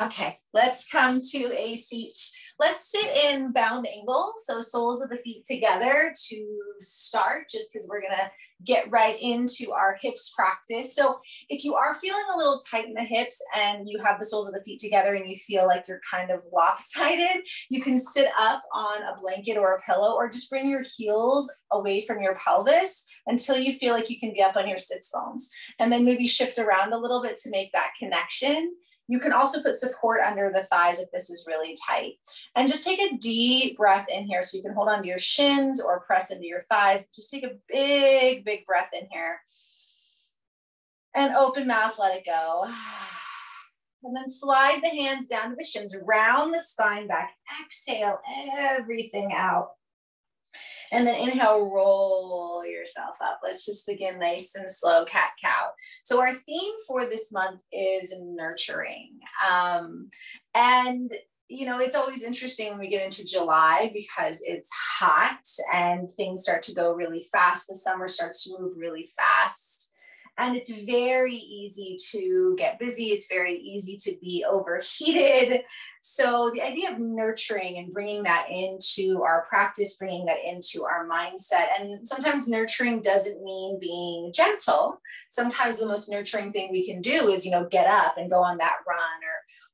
Okay, let's come to a seat. Let's sit in bound angle. So soles of the feet together to start, just because we're gonna get right into our hips practice. So if you are feeling a little tight in the hips and you have the soles of the feet together and you feel like you're kind of lopsided, you can sit up on a blanket or a pillow, or just bring your heels away from your pelvis until you feel like you can be up on your sits bones. And then maybe shift around a little bit to make that connection. You can also put support under the thighs if this is really tight. And just take a deep breath in here. So you can hold on to your shins or press into your thighs. Just take a big, big breath in here. And open mouth, let it go. And then slide the hands down to the shins, round the spine back. Exhale everything out. And then inhale, roll yourself up. Let's just begin nice and slow, cat-cow. So our theme for this month is nurturing. And you know, it's always interesting when we get into July because it's hot and things start to go really fast. The summer starts to move really fast. And it's very easy to get busy. It's very easy to be overheated. So the idea of nurturing and bringing that into our practice, bringing that into our mindset. And sometimes nurturing doesn't mean being gentle. Sometimes the most nurturing thing we can do is, you know, get up and go on that run,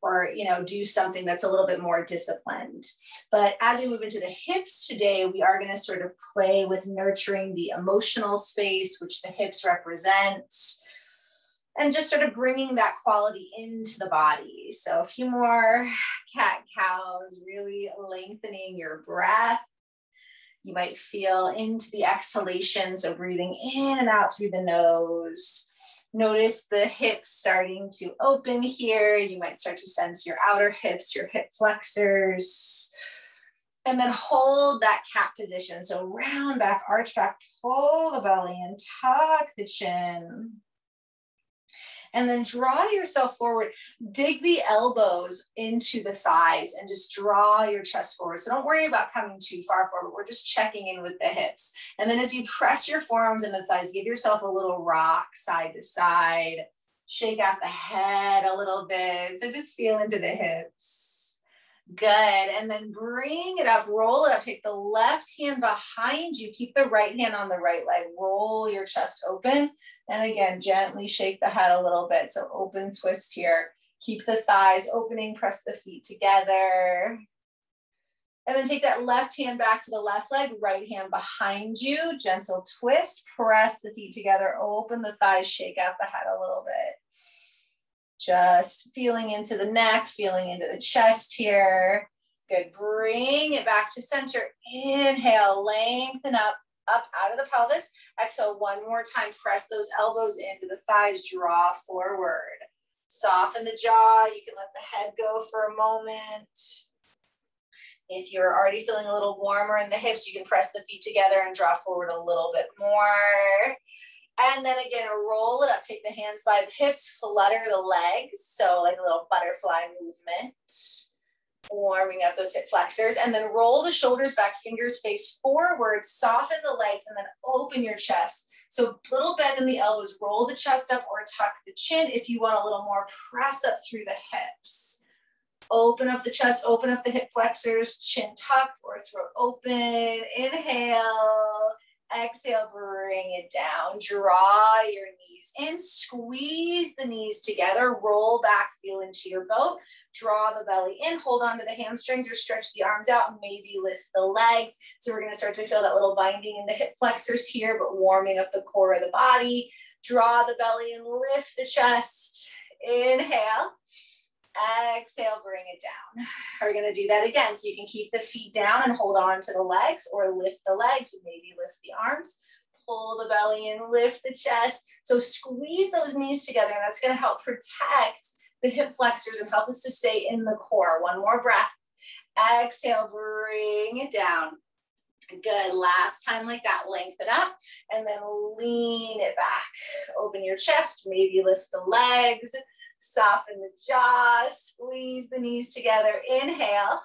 or you know, do something that's a little bit more disciplined. But as we move into the hips today, we are going to sort of play with nurturing the emotional space, which the hips represent, and just sort of bringing that quality into the body. So a few more cat-cows, really lengthening your breath. You might feel into the exhalation, so breathing in and out through the nose. Notice the hips starting to open here. You might start to sense your outer hips, your hip flexors. And then hold that cat position. So round back, arch back, pull the belly and tuck the chin. And then draw yourself forward. Dig the elbows into the thighs and just draw your chest forward. So don't worry about coming too far forward. We're just checking in with the hips. And then as you press your forearms into the thighs, give yourself a little rock side to side. Shake out the head a little bit. So just feel into the hips. Good. And then bring it up, roll it up. Take the left hand behind you. Keep the right hand on the right leg. Roll your chest open. And again, gently shake the head a little bit. So open twist here. Keep the thighs opening, press the feet together. And then take that left hand back to the left leg, right hand behind you. Gentle twist, press the feet together, open the thighs, shake out the head a little bit. Just feeling into the neck, feeling into the chest here. Good, bring it back to center. Inhale, lengthen up out of the pelvis. Exhale, one more time, press those elbows into the thighs, draw forward. Soften the jaw, you can let the head go for a moment. If you're already feeling a little warmer in the hips, you can press the feet together and draw forward a little bit more. And then again, roll it up, take the hands by the hips, flutter the legs. So like a little butterfly movement, warming up those hip flexors, and then roll the shoulders back, fingers face forward, soften the legs, and then open your chest. So little bend in the elbows, roll the chest up or tuck the chin. If you want a little more, press up through the hips. Open up the chest, open up the hip flexors, chin tucked or throat open. Inhale. Exhale, bring it down. Draw your knees in, squeeze the knees together, roll back, feel into your boat. Draw the belly in, hold on to the hamstrings or stretch the arms out, maybe lift the legs. So we're gonna start to feel that little binding in the hip flexors here, but warming up the core of the body. Draw the belly and lift the chest. Inhale. Exhale, bring it down. We're going to do that again. So you can keep the feet down and hold on to the legs, or lift the legs and maybe lift the arms. Pull the belly in, lift the chest. So squeeze those knees together, and that's going to help protect the hip flexors and help us to stay in the core. One more breath. Exhale, bring it down. Good. Last time like that, lengthen up and then lean it back. Open your chest, maybe lift the legs. Soften the jaw, squeeze the knees together. Inhale.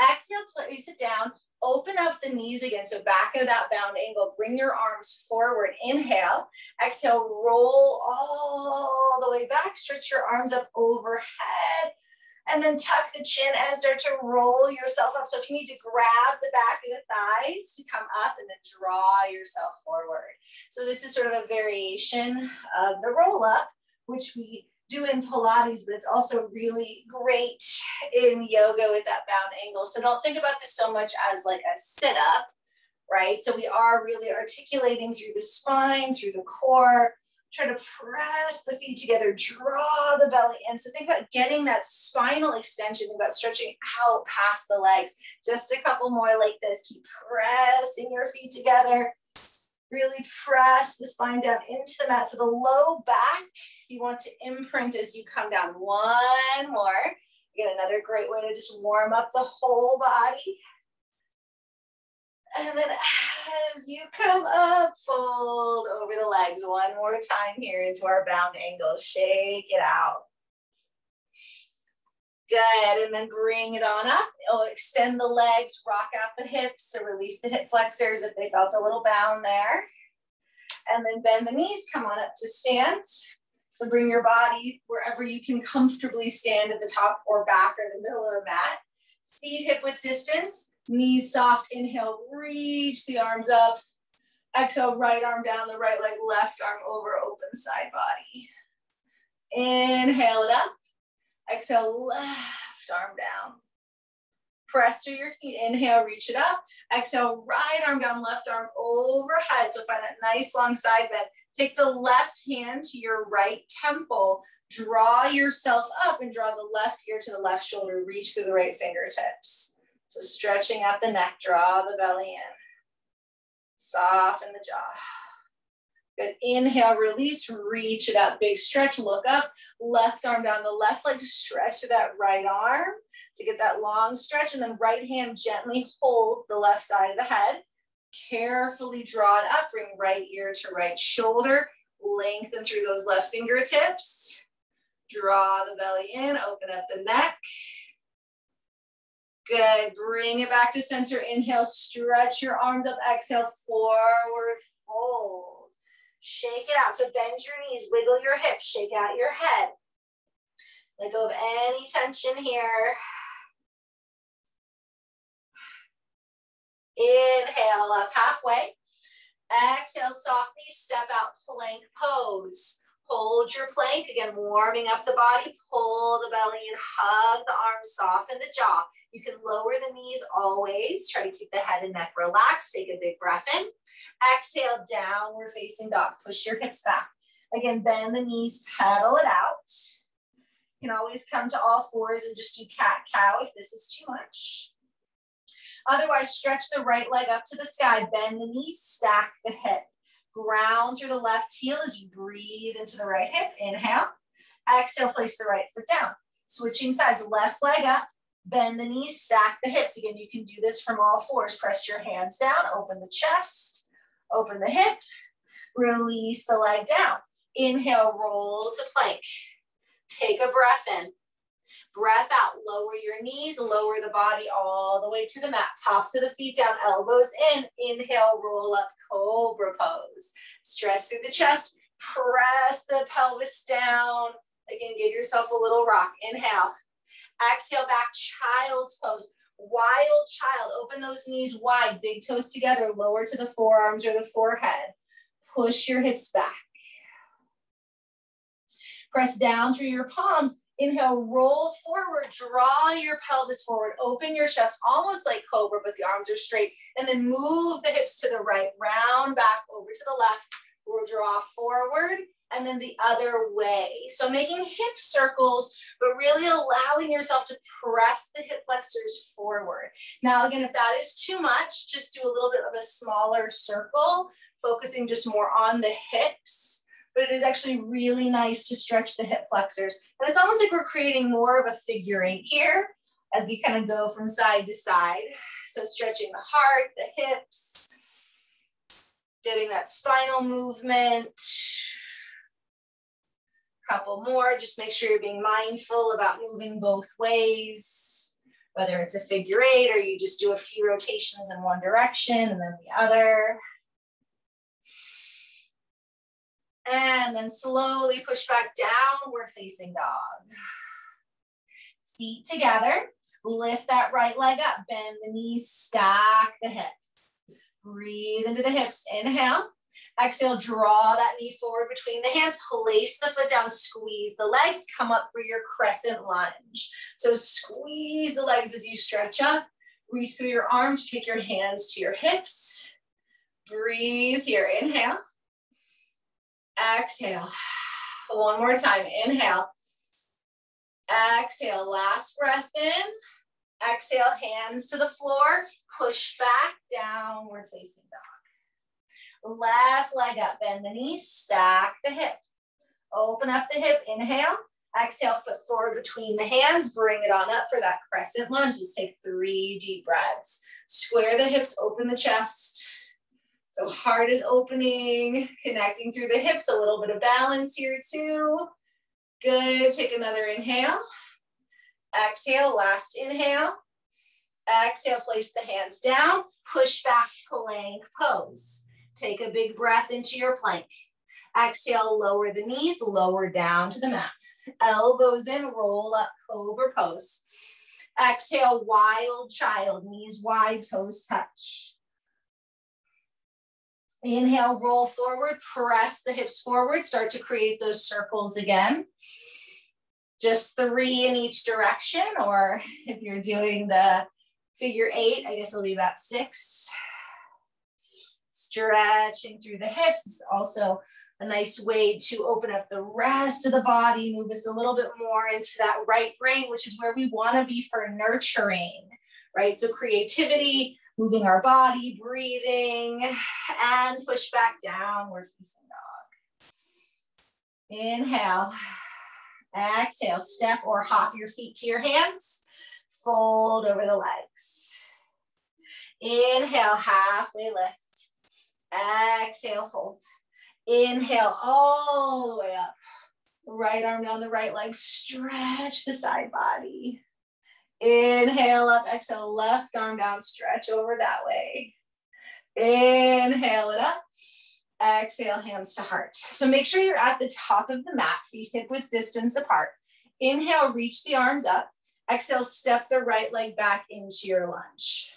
Exhale, place it down. Open up the knees again. So back into that bound angle. Bring your arms forward. Inhale. Exhale, roll all the way back. Stretch your arms up overhead. And then tuck the chin and start to roll yourself up. So if you need to grab the back of the thighs to come up and then draw yourself forward. So this is sort of a variation of the roll up, which we do in Pilates, but it's also really great in yoga with that bound angle. So don't think about this so much as like a sit up, right? So we are really articulating through the spine, through the core. Try to press the feet together, draw the belly in. So think about getting that spinal extension, think about stretching out past the legs. Just a couple more like this. Keep pressing your feet together. Really press the spine down into the mat. So the low back, you want to imprint as you come down. One more. Again, another great way to just warm up the whole body. And then as you come up, fold over the legs. One more time here into our bound angle. Shake it out. Good, and then bring it on up. Oh, extend the legs, rock out the hips, so release the hip flexors if they felt a little bound there. And then bend the knees, come on up to stand. So bring your body wherever you can comfortably stand at the top or back or the middle of the mat. Feet hip width distance, knees soft. Inhale, reach the arms up. Exhale, right arm down, the right leg, left arm over, open side body. Inhale it up. Exhale, left arm down. Press through your feet. Inhale, reach it up. Exhale, right arm down, left arm overhead. So find that nice long side bend. Take the left hand to your right temple. Draw yourself up and draw the left ear to the left shoulder. Reach through the right fingertips. So stretching out the neck, draw the belly in. Soften the jaw. Good. Inhale, release, reach it up. Big stretch, look up. Left arm down the left leg, stretch to that right arm. So get that long stretch, and then right hand gently holds the left side of the head. Carefully draw it up, bring right ear to right shoulder. Lengthen through those left fingertips. Draw the belly in, open up the neck. Good, bring it back to center. Inhale, stretch your arms up. Exhale, forward fold. Shake it out. So bend your knees, wiggle your hips, shake out your head. Let go of any tension here. Inhale up halfway. Exhale, softly step out, plank pose. Hold your plank, again, warming up the body. Pull the belly in, hug the arms, soften the jaw. You can lower the knees always. Try to keep the head and neck relaxed. Take a big breath in. Exhale, downward facing dog. Push your hips back. Again, bend the knees, pedal it out. You can always come to all fours and just do cat-cow if this is too much. Otherwise, stretch the right leg up to the sky. Bend the knees, stack the hip. Ground through the left heel as you breathe into the right hip. Inhale. Exhale, place the right foot down. Switching sides, left leg up. Bend the knees, stack the hips. Again, you can do this from all fours. Press your hands down, open the chest, open the hip, release the leg down. Inhale, roll to plank. Take a breath in. Breath out, lower your knees, lower the body all the way to the mat. Tops of the feet down, elbows in. Inhale, roll up, cobra pose. Stretch through the chest, press the pelvis down. Again, give yourself a little rock. Inhale. Exhale, back, child's pose. Wild child, open those knees wide, big toes together, lower to the forearms or the forehead. Push your hips back. Press down through your palms. Inhale, roll forward, draw your pelvis forward, open your chest, almost like cobra, but the arms are straight. And then move the hips to the right, round back over to the left. We'll draw forward and then the other way. So making hip circles, but really allowing yourself to press the hip flexors forward. Now, again, if that is too much, just do a little bit of a smaller circle, focusing just more on the hips. But it is actually really nice to stretch the hip flexors. And it's almost like we're creating more of a figure eight here as we kind of go from side to side. So stretching the heart, the hips, getting that spinal movement. Couple more, just make sure you're being mindful about moving both ways, whether it's a figure eight or you just do a few rotations in one direction and then the other. And then slowly push back, downward facing dog. feet together. Lift that right leg up, bend the knees, stack the hip. Breathe into the hips, inhale. Exhale, draw that knee forward between the hands, place the foot down, squeeze the legs, come up for your crescent lunge. So squeeze the legs as you stretch up, reach through your arms, take your hands to your hips. Breathe here, inhale. Exhale. One more time, inhale. Exhale, last breath in. Exhale, hands to the floor, push back, downward facing dog. Left leg up, bend the knees, stack the hip. Open up the hip, inhale. Exhale, foot forward between the hands, bring it on up for that crescent lunge. Just take 3 deep breaths. Square the hips, open the chest. So heart is opening, connecting through the hips, a little bit of balance here too. Good, take another inhale. Exhale, last inhale. Exhale, place the hands down, push back, plank pose. Take a big breath into your plank. Exhale, lower the knees, lower down to the mat. Elbows in, roll up, cobra pose. Exhale, wild child, knees wide, toes touch. Inhale, roll forward, press the hips forward, start to create those circles again. Just 3 in each direction, or if you're doing the figure 8, I guess it'll be about 6. Stretching through the hips is also a nice way to open up the rest of the body, move us a little bit more into that right brain, which is where we want to be for nurturing, right? So creativity, moving our body, breathing, and push back, downward facing dog. Inhale. Exhale, step or hop your feet to your hands. Fold over the legs. Inhale, halfway lift. Exhale, fold. Inhale, all the way up. Right arm down the right leg. Stretch the side body. Inhale up, exhale, left arm down, stretch over that way. Inhale it up. Exhale, hands to heart. So make sure you're at the top of the mat, feet hip width distance apart. Inhale, reach the arms up. Exhale, step the right leg back into your lunge.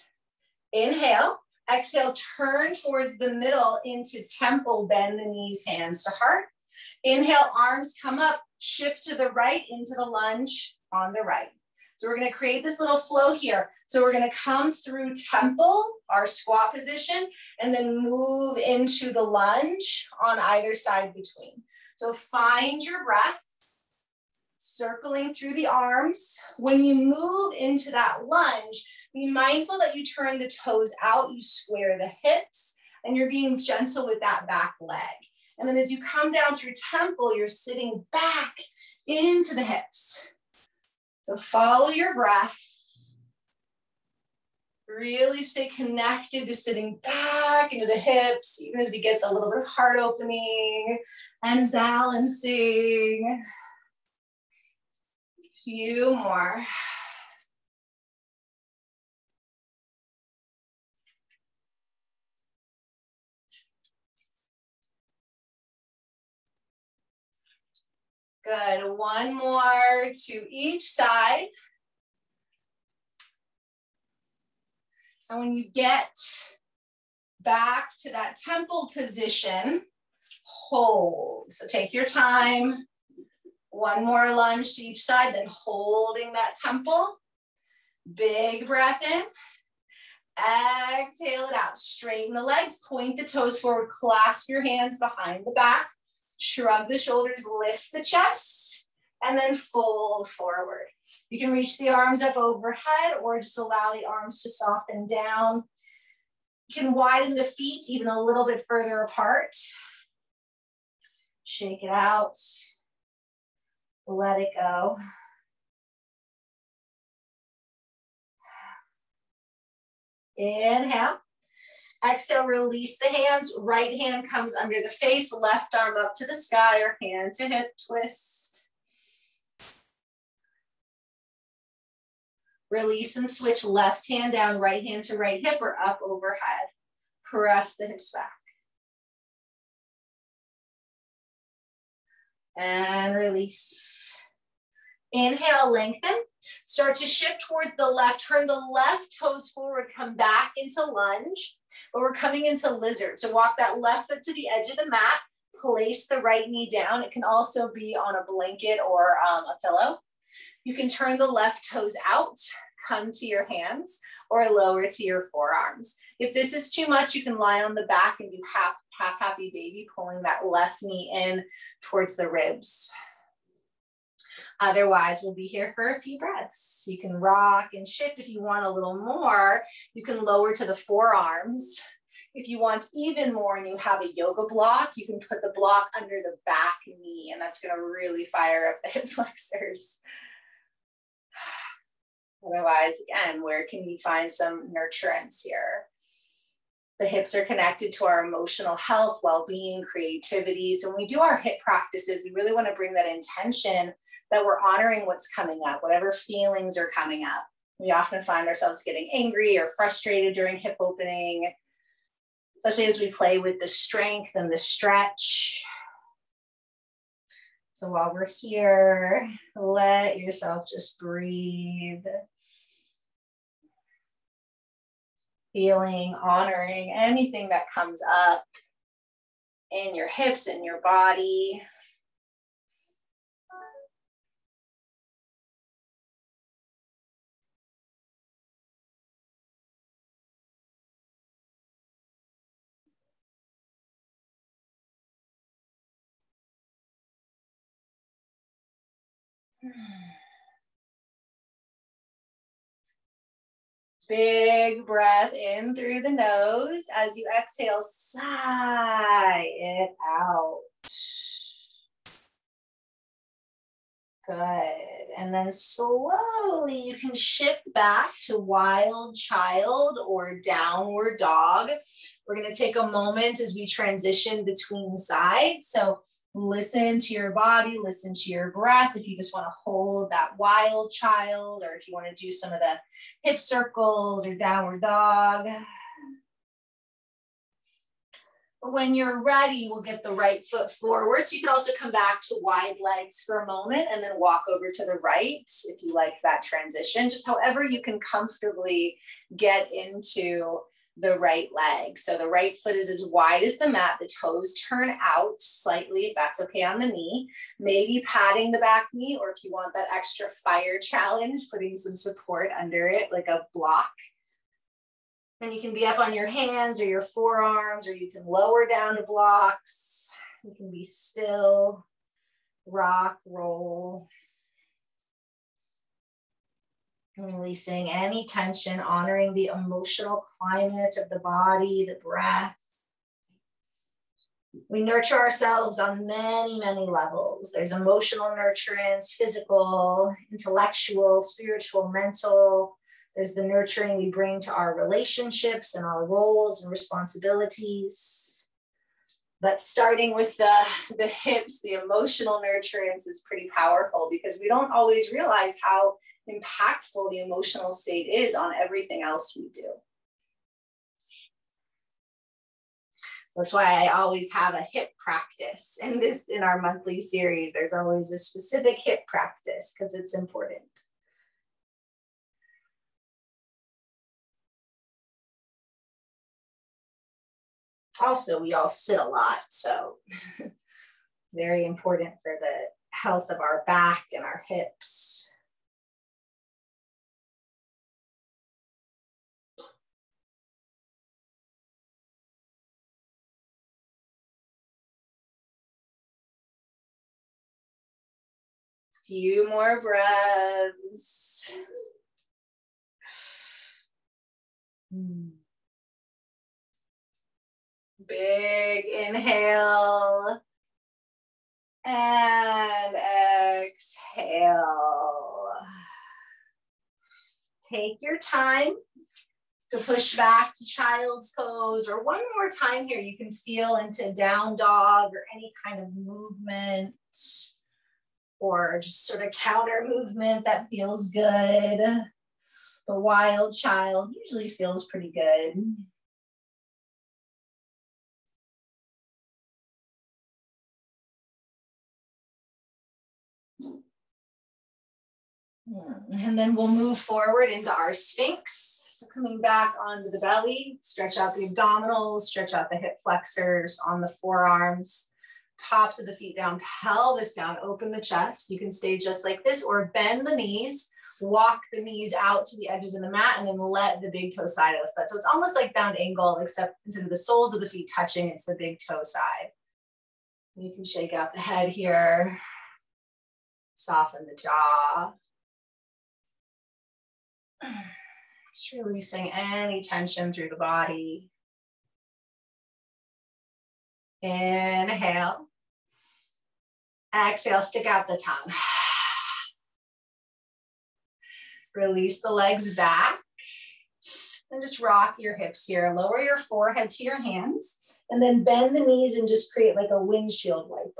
Inhale, exhale, turn towards the middle into temple, bend the knees, hands to heart. Inhale, arms come up, shift to the right into the lunge on the right. So we're going to create this little flow here. So we're going to come through temple, our squat position, and then move into the lunge on either side between. So find your breath, circling through the arms. When you move into that lunge, be mindful that you turn the toes out, you square the hips, and you're being gentle with that back leg. And then as you come down through temple, you're sitting back into the hips. So follow your breath. Really stay connected to sitting back into the hips, even as we get the little bit of heart opening and balancing. A few more. Good, 1 more to each side. And when you get back to that temple position, hold. So take your time. 1 more lunge to each side, then holding that temple. Big breath in. Exhale it out. Straighten the legs, point the toes forward, clasp your hands behind the back. Shrug the shoulders, lift the chest, and then fold forward. You can reach the arms up overhead or just allow the arms to soften down. You can widen the feet even a little bit further apart. Shake it out. Let it go. Inhale. Exhale, release the hands. Right hand comes under the face, left arm up to the sky or hand to hip twist. Release and switch left hand down, right hand to right hip or up overhead. Press the hips back. And release. Inhale, lengthen. Start to shift towards the left, turn the left toes forward, come back into lunge, but we're coming into lizard. So walk that left foot to the edge of the mat, place the right knee down. It can also be on a blanket or a pillow. You can turn the left toes out, come to your hands, or lower to your forearms. If this is too much, you can lie on the back and do half happy baby, pulling that left knee in towards the ribs. Otherwise, we'll be here for a few breaths. You can rock and shift. If you want a little more, you can lower to the forearms. If you want even more and you have a yoga block, you can put the block under the back knee, and that's going to really fire up the hip flexors. Otherwise, again, where can you find some nurturance here? The hips are connected to our emotional health, well-being, creativity. So when we do our hip practices, we really want to bring that intention that we're honoring what's coming up, whatever feelings are coming up. We often find ourselves getting angry or frustrated during hip opening, especially as we play with the strength and the stretch. So while we're here, let yourself just breathe. Feeling, honoring anything that comes up in your hips and your body. Big breath in through the nose. As you exhale, sigh it out. Good. And then slowly you can shift back to wild child or downward dog. We're going to take a moment as we transition between sides. So listen to your body, listen to your breath. If you just want to hold that wild child, or if you want to do some of the hip circles or downward dog. When you're ready, we'll get the right foot forward. So you can also come back to wide legs for a moment and then walk over to the right if you like that transition. Just however you can comfortably get into the right leg. So the right foot is as wide as the mat. The toes turn out slightly, if that's okay on the knee. Maybe patting the back knee, or if you want that extra fire challenge, putting some support under it, like a block. And you can be up on your hands or your forearms, or you can lower down to blocks. You can be still, rock, roll. Releasing any tension, honoring the emotional climate of the body, the breath. We nurture ourselves on many, many levels. There's emotional nurturance, physical, intellectual, spiritual, mental. There's the nurturing we bring to our relationships and our roles and responsibilities. But starting with the hips, the emotional nurturance is pretty powerful, because we don't always realize how impactful the emotional state is on everything else we do. So that's why I always have a hip practice in our monthly series. There's always a specific hip practice because it's important. Also, we all sit a lot, so very important for the health of our back and our hips. Few more breaths. Big inhale and exhale. Take your time to push back to child's pose, or one more time here, you can feel into down dog or any kind of movement, or just sort of counter movement that feels good. But wild child usually feels pretty good. And then we'll move forward into our Sphinx. So coming back onto the belly, stretch out the abdominals, stretch out the hip flexors on the forearms, tops of the feet down, pelvis down, open the chest. You can stay just like this or bend the knees, walk the knees out to the edges of the mat, and then let the big toe side of the foot. So it's almost like bound angle, except instead of the soles of the feet touching, it's the big toe side. You can shake out the head here, soften the jaw. Just releasing any tension through the body. Inhale. Exhale, stick out the tongue. Release the legs back. And just rock your hips here. Lower your forehead to your hands. And then bend the knees and just create like a windshield wiper.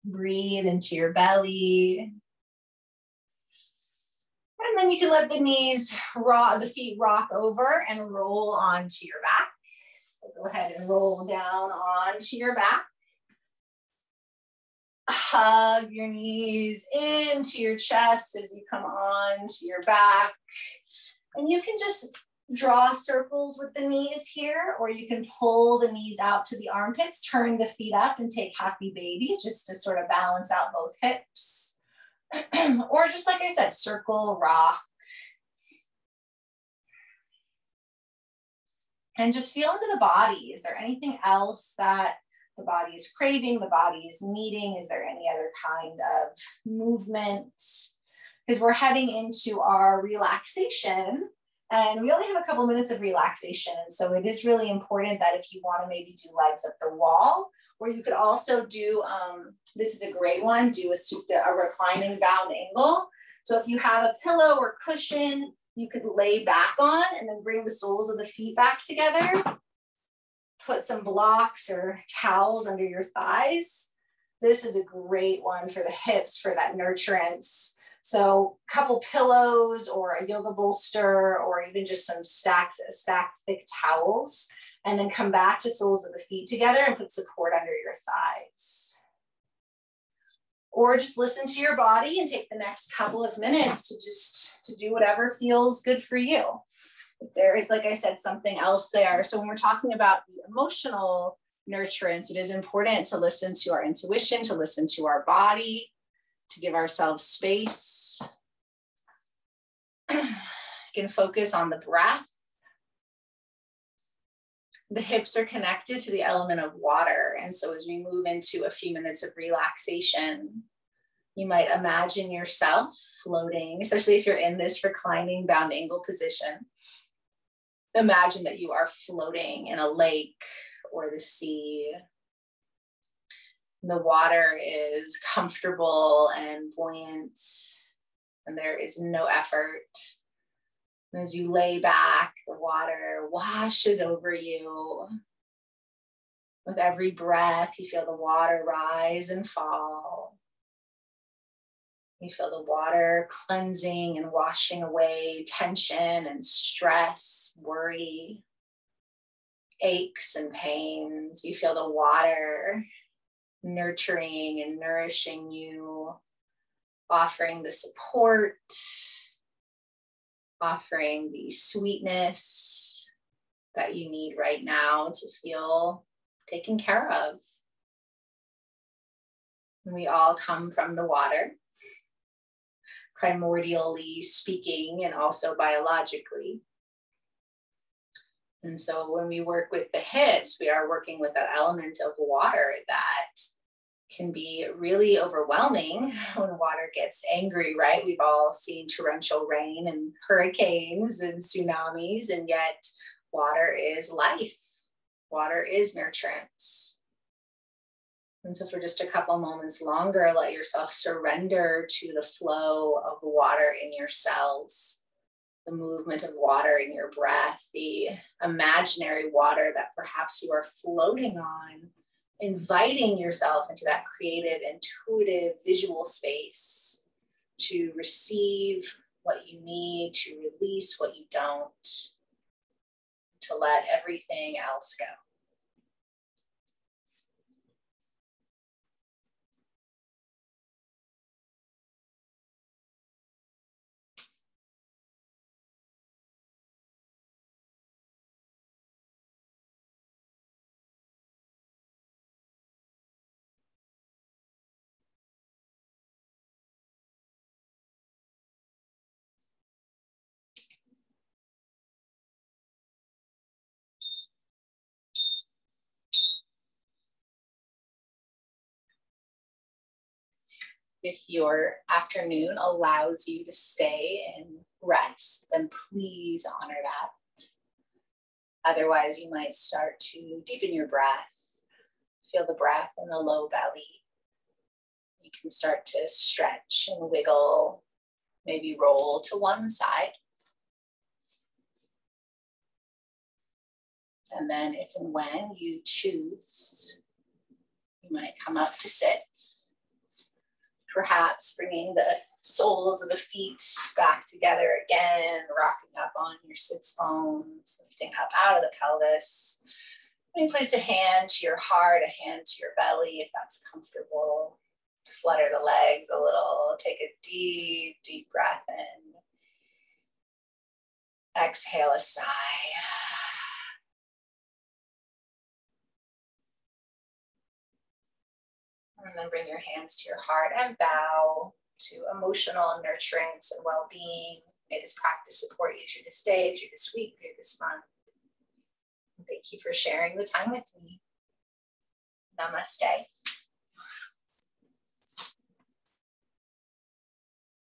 Breathe into your belly. And then you can let the knees rock, the feet rock over and roll onto your back. So go ahead and roll down onto your back. Hug your knees into your chest as you come onto your back. And you can just draw circles with the knees here, or you can pull the knees out to the armpits, turn the feet up and take happy baby just to sort of balance out both hips. Or just like I said, circle, rock. And just feel into the body. Is there anything else that the body is craving, the body is needing? Is there any other kind of movement? Because we're heading into our relaxation. And we only have a couple minutes of relaxation. And so it is really important that if you want to maybe do legs up the wall, or you could also do, this is a great one, do a reclining bound angle. So if you have a pillow or cushion, you could lay back on and then bring the soles of the feet back together. Put some blocks or towels under your thighs. This is a great one for the hips, for that nurturance. So a couple pillows or a yoga bolster, or even just some stacked thick towels, and then come back to soles of the feet together and put support under your thighs. Or just listen to your body and take the next couple of minutes to do whatever feels good for you. If there is, like I said, something else there. So when we're talking about the emotional nurturance, it is important to listen to our intuition, to listen to our body, to give ourselves space. You can focus on the breath. The hips are connected to the element of water. And so as we move into a few minutes of relaxation, you might imagine yourself floating, especially if you're in this reclining bound angle position. Imagine that you are floating in a lake or the sea. The water is comfortable and buoyant, and there is no effort. And as you lay back, the water washes over you. With every breath, you feel the water rise and fall. You feel the water cleansing and washing away tension and stress, worry, aches and pains. You feel the water nurturing and nourishing you, offering the support, offering the sweetness that you need right now to feel taken care of. And we all come from the water, primordially speaking, and also biologically. And so when we work with the hips, we are working with that element of water that can be really overwhelming when water gets angry, right? We've all seen torrential rain and hurricanes and tsunamis, and yet water is life. Water is nurturance. And so for just a couple moments longer, let yourself surrender to the flow of water in your cells, the movement of water in your breath, the imaginary water that perhaps you are floating on, inviting yourself into that creative, intuitive, visual space to receive what you need, to release what you don't, to let everything else go. If your afternoon allows you to stay and rest, then please honor that. Otherwise, you might start to deepen your breath. Feel the breath in the low belly. You can start to stretch and wiggle, maybe roll to one side. And then if and when you choose, you might come up to sit. Perhaps bringing the soles of the feet back together again, rocking up on your sits bones, lifting up out of the pelvis. Maybe place a hand to your heart, a hand to your belly if that's comfortable. Flutter the legs a little. Take a deep, deep breath in. Exhale a sigh. And then bring your hands to your heart and bow to emotional nurturance and well-being. May this practice support you through this day, through this week, through this month. And thank you for sharing the time with me. Namaste.